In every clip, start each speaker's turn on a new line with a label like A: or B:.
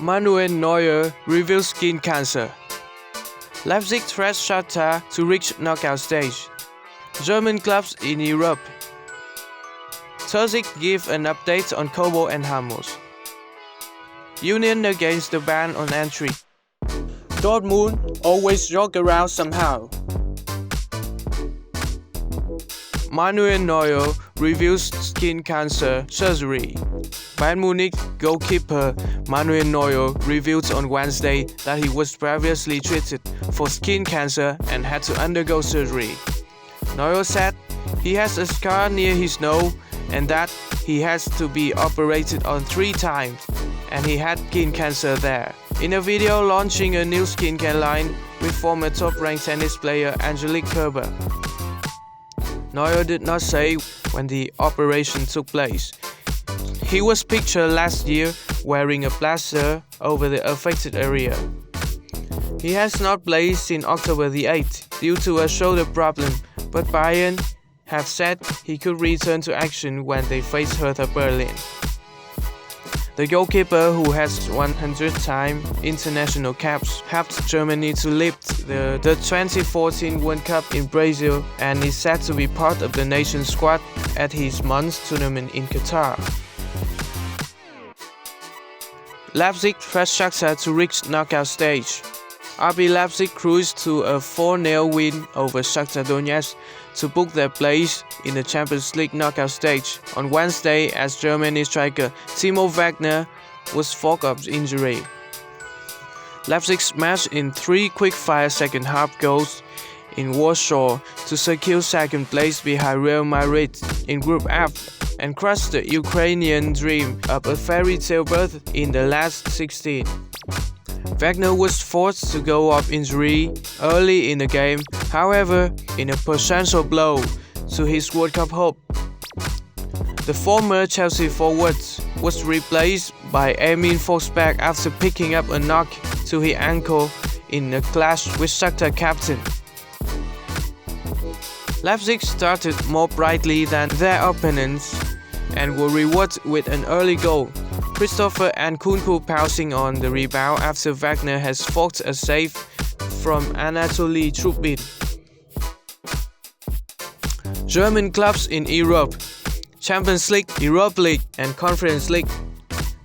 A: Manuel Neuer reveals skin cancer. Leipzig threats Shakhtar to reach knockout stage. German clubs in Europe. Terzic give an update on Kobo and Ramos. Union against the ban on entry. Dortmund always jog around somehow. Manuel Neuer reveals skin cancer surgery. Bayern Munich goalkeeper Manuel Neuer revealed on Wednesday that he was previously treated for skin cancer and had to undergo surgery. Neuer said he has a scar near his nose and that he has to be operated on 3 times, and he had skin cancer there. In a video launching a new skincare line with former top-ranked tennis player Angelique Kerber, Neuer did not say when the operation took place. He was pictured last year wearing a plaster over the affected area. He has not played since October the 8th due to a shoulder problem, but Bayern have said he could return to action when they face Hertha Berlin. The goalkeeper, who has 100-time international caps, helped Germany to lift the 2014 World Cup in Brazil and is said to be part of the nation's squad at his month's tournament in Qatar. Leipzig threats Shakhtar to reach knockout stage. RB Leipzig cruised to a 4-0 win over Shakhtar Donetsk to book their place in the Champions League knockout stage on Wednesday as Germany striker Timo Werner was forced of injury. Leipzig smashed in 3 quick-fire second-half goals in Warsaw to secure second place behind Real Madrid in Group F and crushed the Ukrainian dream of a fairy tale berth in the last 16. Wagner was forced to go off injury early in the game, however, in a potential blow to his World Cup hope. The former Chelsea forward was replaced by Emil Forsberg after picking up a knock to his ankle in a clash with Shakhtar captain. Leipzig started more brightly than their opponents and were rewarded with an early goal. Christopher Nkunku pouncing on the rebound after Wagner has forced a save from Anatoly Trubin. German clubs in Europe. Champions League, Europa League and Conference League.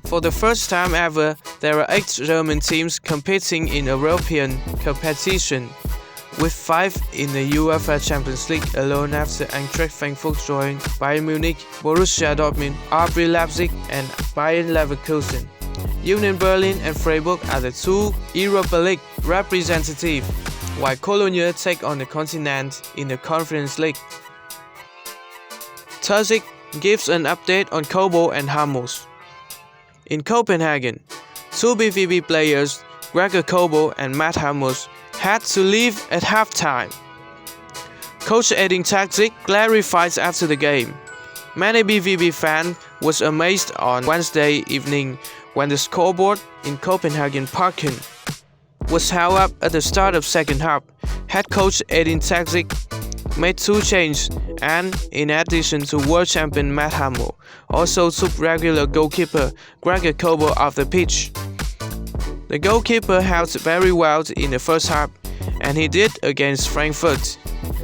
A: For the first time ever, there are 8 German teams competing in European competition, with 5 in the UEFA Champions League alone after Eintracht Frankfurt joined Bayern Munich, Borussia Dortmund, RB Leipzig and Bayer Leverkusen. Union Berlin and Freiburg are the 2 Europa League representatives, while Cologne take on the continent in the Conference League. Terzic gives an update on Kobo and Ramos. In Copenhagen, 2 BVB players, Gregor Kobo and Matt Ramos, had to leave at halftime. Coach Edin Terzic clarifies after the game. Many BVB fans was amazed on Wednesday evening when the scoreboard in Copenhagen Parken was held up at the start of second half. Head coach Edin Terzic made 2 changes and, in addition to world champion Matt Ramos, also took regular goalkeeper Gregor Kobo off the pitch. The goalkeeper held very well in the first half, and he did against Frankfurt.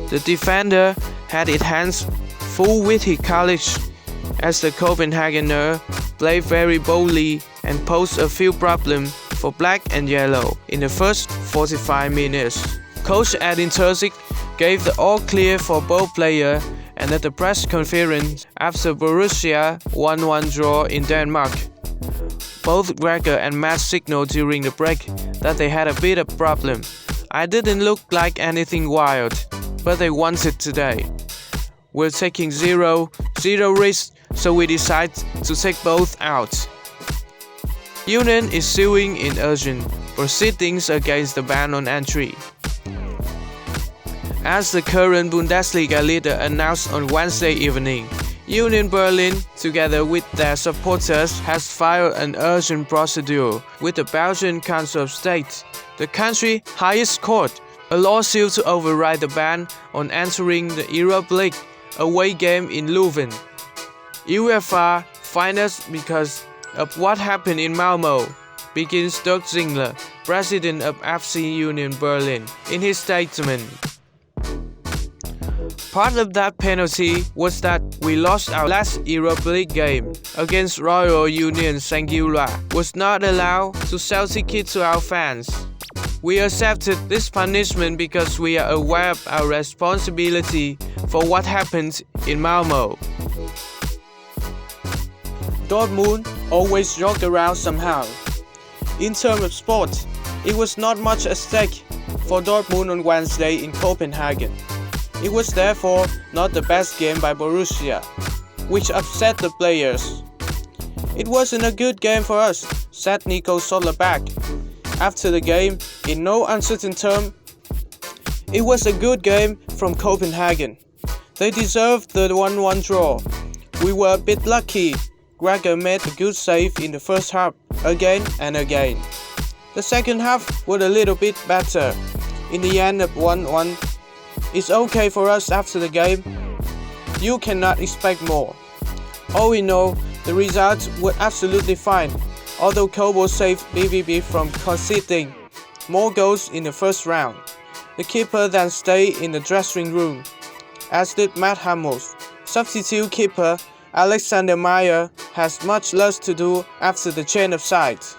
A: The defender had his hands full with his colleagues as the Copenhagener played very boldly and posed a few problems for black and yellow in the first 45 minutes. Coach Edin Terzic gave the all-clear for both players and at the press conference after Borussia 1-1 draw in Denmark. Both Gregor and Matt signaled during the break that they had a bit of problem. I didn't look like anything wild, but they wanted today. We're taking zero risks, so we decided to take both out. Union is suing in urgent proceedings against the ban on entry. As the current Bundesliga leader announced on Wednesday evening, Union Berlin, together with their supporters, has filed an urgent procedure with the Belgian Council of State, the country's highest court, a lawsuit to override the ban on entering the Europa League away game in Leuven. UEFA fined us because of what happened in Malmo. begins Dirk Zingler, president of FC Union Berlin, in his statement. Part of that penalty was that we lost our last Europa League game against Royal Union Saint-Gilloise was not allowed to sell tickets to our fans. We accepted this punishment because we are aware of our responsibility for what happened in Malmo. Dortmund always jogged around somehow. In terms of sport, it was not much at stake for Dortmund on Wednesday in Copenhagen. It was therefore not the best game by Borussia, which upset the players. It wasn't a good game for us, said Nico Soderberg after the game in no uncertain term. It was a good game from Copenhagen. They deserved the 1-1 draw. We were a bit lucky. Gregor made a good save in the first half again and again. The second half was a little bit better. In the end of 1-1, it's okay for us after the game. You cannot expect more. All in all, the results were absolutely fine, although Kobo saved BVB from conceding more goals in the first round. The keeper then stayed in the dressing room, as did Matt Hummels. Substitute keeper Alexander Meyer has much less to do after the change of sides.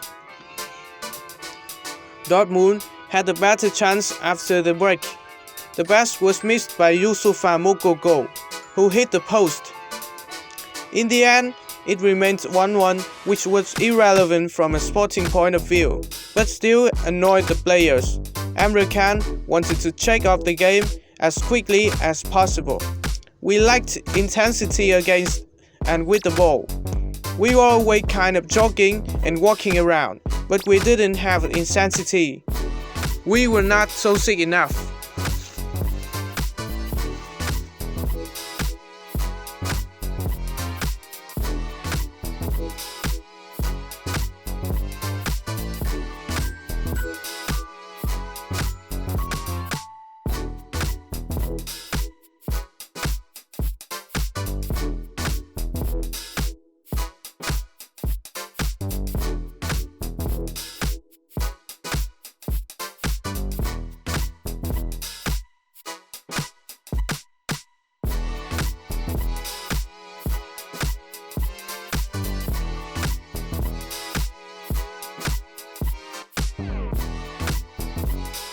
A: Dortmund had a better chance after the break. The best was missed by Youssoufa Moukoko, who hit the post. In the end, it remained 1-1, which was irrelevant from a sporting point of view, but still annoyed the players. Emre Can wanted to check off the game as quickly as possible. We lacked intensity against and with the ball. We were always kind of jogging and walking around, but we didn't have intensity. We were not so sick enough.